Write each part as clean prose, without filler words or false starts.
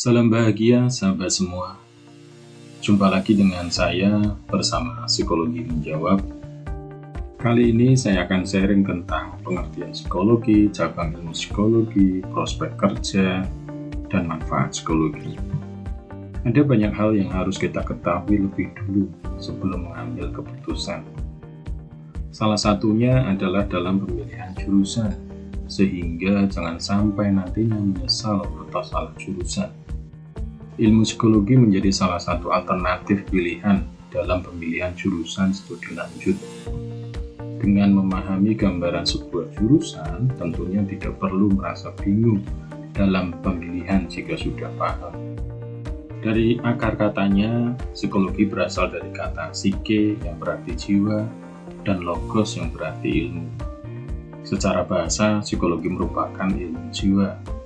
Salam bahagia sahabat semua. Jumpa lagi dengan saya bersama Psikologi Menjawab. Kali ini saya akan sharing tentang pengertian psikologi, cabang ilmu psikologi, prospek kerja, dan manfaat psikologi. Ada banyak hal yang harus kita ketahui lebih dulu sebelum mengambil keputusan. Salah satunya adalah dalam pemilihan jurusan, sehingga jangan sampai nantinya menyesal atau salah jurusan. Ilmu psikologi menjadi salah satu alternatif pilihan dalam pemilihan jurusan studi lanjut. Dengan memahami gambaran sebuah jurusan, tentunya tidak perlu merasa bingung dalam pemilihan jika sudah paham. Dari akar katanya, psikologi berasal dari kata psike yang berarti jiwa dan logos yang berarti ilmu. Secara bahasa, psikologi merupakan ilmu jiwa.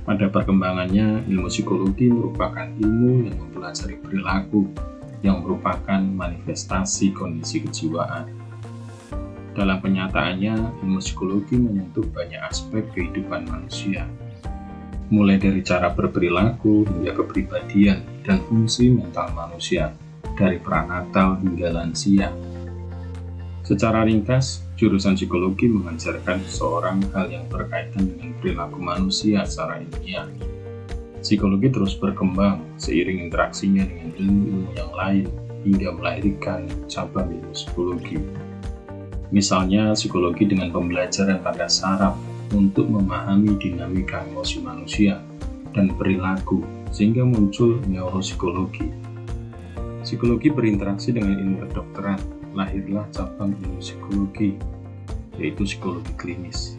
Pada perkembangannya, ilmu psikologi merupakan ilmu yang mempelajari perilaku yang merupakan manifestasi kondisi kejiwaan. Dalam kenyataannya, ilmu psikologi menyentuh banyak aspek kehidupan manusia, mulai dari cara berperilaku hingga kepribadian dan fungsi mental manusia, dari pranatal hingga lansia. Secara ringkas, jurusan psikologi mengajarkan seseorang hal yang berkaitan dengan perilaku manusia secara ilmiah. Psikologi terus berkembang seiring interaksinya dengan ilmu-ilmu yang lain hingga melahirkan cabang ilmu psikologi. Misalnya, psikologi dengan pembelajaran pada saraf untuk memahami dinamika emosi manusia dan perilaku sehingga muncul neuropsikologi. Psikologi berinteraksi dengan ilmu kedokteran. Lahirlah cabang ilmu psikologi, yaitu psikologi klinis.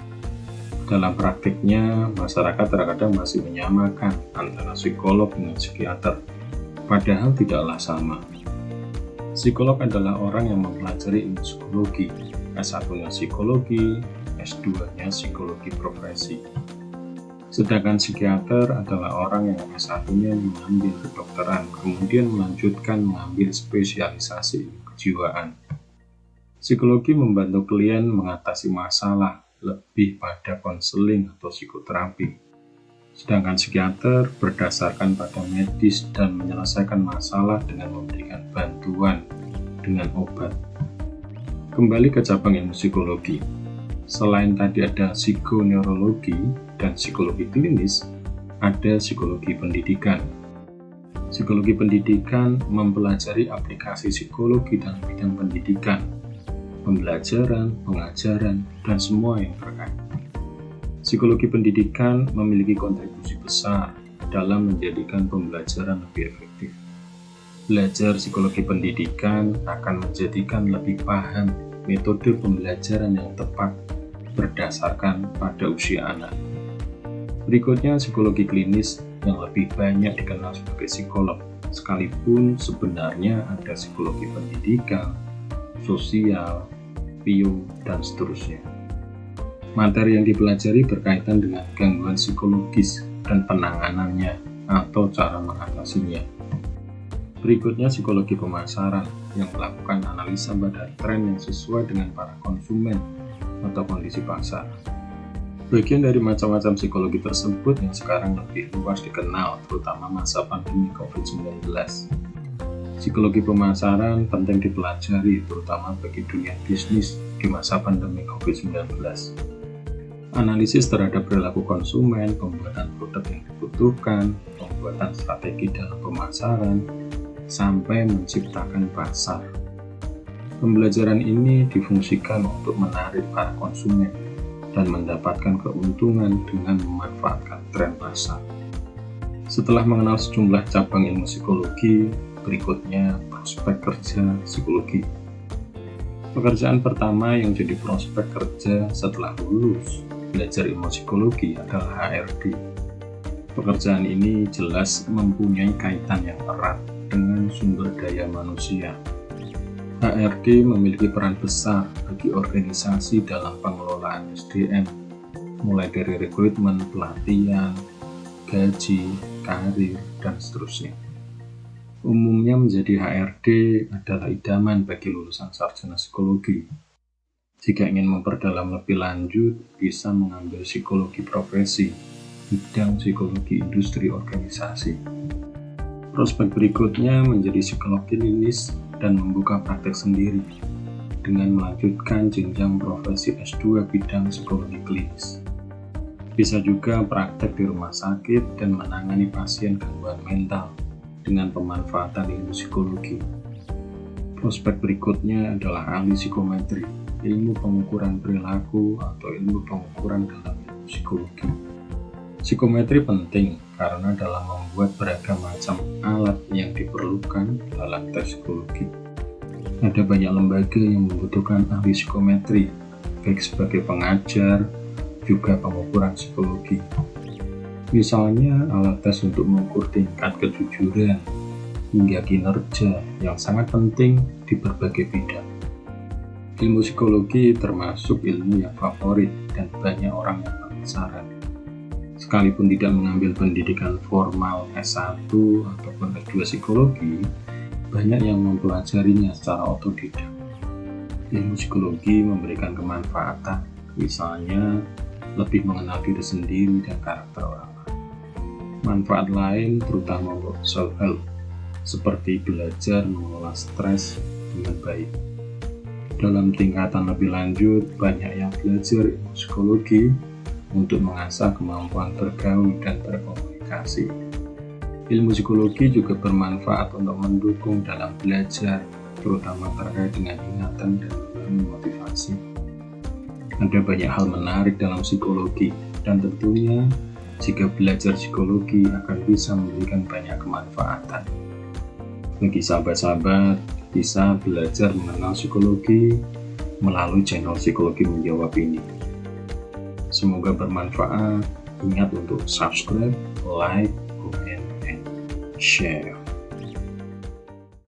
Dalam praktiknya, masyarakat terkadang masih menyamakan antara psikolog dengan psikiater, padahal tidaklah sama. Psikolog adalah orang yang mempelajari ilmu psikologi, S1-nya psikologi, S2-nya psikologi profesi. Sedangkan psikiater adalah orang yang S1-nya mengambil kedokteran, kemudian melanjutkan mengambil spesialisasi ilmu kejiwaan. Psikologi membantu klien mengatasi masalah lebih pada konseling atau psikoterapi. Sedangkan psikiater berdasarkan pada medis dan menyelesaikan masalah dengan memberikan bantuan dengan obat. Kembali ke cabang ilmu psikologi. Selain tadi ada psikoneurologi dan psikologi klinis, ada psikologi pendidikan. Psikologi pendidikan mempelajari aplikasi psikologi dalam bidang pendidikan, pembelajaran, pengajaran, dan semua yang terkait. Psikologi pendidikan memiliki kontribusi besar dalam menjadikan pembelajaran lebih efektif. Belajar psikologi pendidikan akan menjadikan lebih paham metode pembelajaran yang tepat berdasarkan pada usia anak. Berikutnya, psikologi klinis yang lebih banyak dikenal sebagai psikolog, sekalipun sebenarnya ada psikologi pendidikan, sosial, bio, dan seterusnya. Materi yang dipelajari berkaitan dengan gangguan psikologis dan penanganannya atau cara mengatasinya. Berikutnya, psikologi pemasaran yang melakukan analisa pada tren yang sesuai dengan para konsumen atau kondisi pasar. Bagian dari macam-macam psikologi tersebut yang sekarang lebih luas dikenal, terutama masa pandemi COVID-19. Psikologi pemasaran penting dipelajari, terutama bagi dunia bisnis di masa pandemi COVID-19. Analisis terhadap perilaku konsumen, pembuatan produk yang dibutuhkan, pembuatan strategi dalam pemasaran, sampai menciptakan pasar. Pembelajaran ini difungsikan untuk menarik para konsumen dan mendapatkan keuntungan dengan memanfaatkan tren pasar. Setelah mengenal sejumlah cabang ilmu psikologi, berikutnya prospek kerja psikologi. Pekerjaan pertama yang jadi prospek kerja setelah lulus belajar ilmu psikologi adalah HRD. Pekerjaan ini jelas mempunyai kaitan yang erat dengan sumber daya manusia. HRD memiliki peran besar bagi organisasi dalam pengelolaan SDM, mulai dari rekrutmen, pelatihan, gaji, karir, dan seterusnya. Umumnya menjadi HRD adalah idaman bagi lulusan sarjana psikologi. Jika ingin memperdalam lebih lanjut, bisa mengambil psikologi profesi bidang psikologi industri organisasi. Prospek berikutnya menjadi psikolog klinis dan membuka praktek sendiri dengan melanjutkan jenjang profesi S2 bidang psikologi klinis. Bisa juga praktek di rumah sakit dan menangani pasien gangguan mental dengan pemanfaatan ilmu psikologi. Prospek berikutnya adalah ahli psikometri, ilmu pengukuran perilaku atau ilmu pengukuran dalam ilmu psikologi. Psikometri penting karena dalam membuat beragam macam alat yang diperlukan dalam tes psikologi. Ada banyak lembaga yang membutuhkan ahli psikometri, baik sebagai pengajar, juga pengukuran psikologi. Misalnya alat tes untuk mengukur tingkat kejujuran hingga kinerja yang sangat penting di berbagai bidang. Ilmu psikologi termasuk ilmu yang favorit dan banyak orang yang penasaran. Sekalipun tidak mengambil pendidikan formal S1 ataupun S2 psikologi, banyak yang mempelajarinya secara otodidak. Ilmu psikologi memberikan kemanfaatan, misalnya lebih mengenal diri sendiri dan karakter orang lain. Manfaat lain terutama untuk self-help, seperti belajar mengelola stres dengan baik. Dalam tingkatan lebih lanjut, banyak yang belajar ilmu psikologi untuk mengasah kemampuan bergaul dan berkomunikasi. Ilmu psikologi juga bermanfaat untuk mendukung dalam belajar, terutama terkait dengan ingatan dan motivasi. Ada banyak hal menarik dalam psikologi, dan tentunya jika belajar psikologi akan bisa memberikan banyak kemanfaatan. Bagi sahabat-sahabat, bisa belajar mengenal psikologi melalui channel Psikologi Menjawab ini. Semoga bermanfaat. Ingat untuk subscribe, like, comment, and share.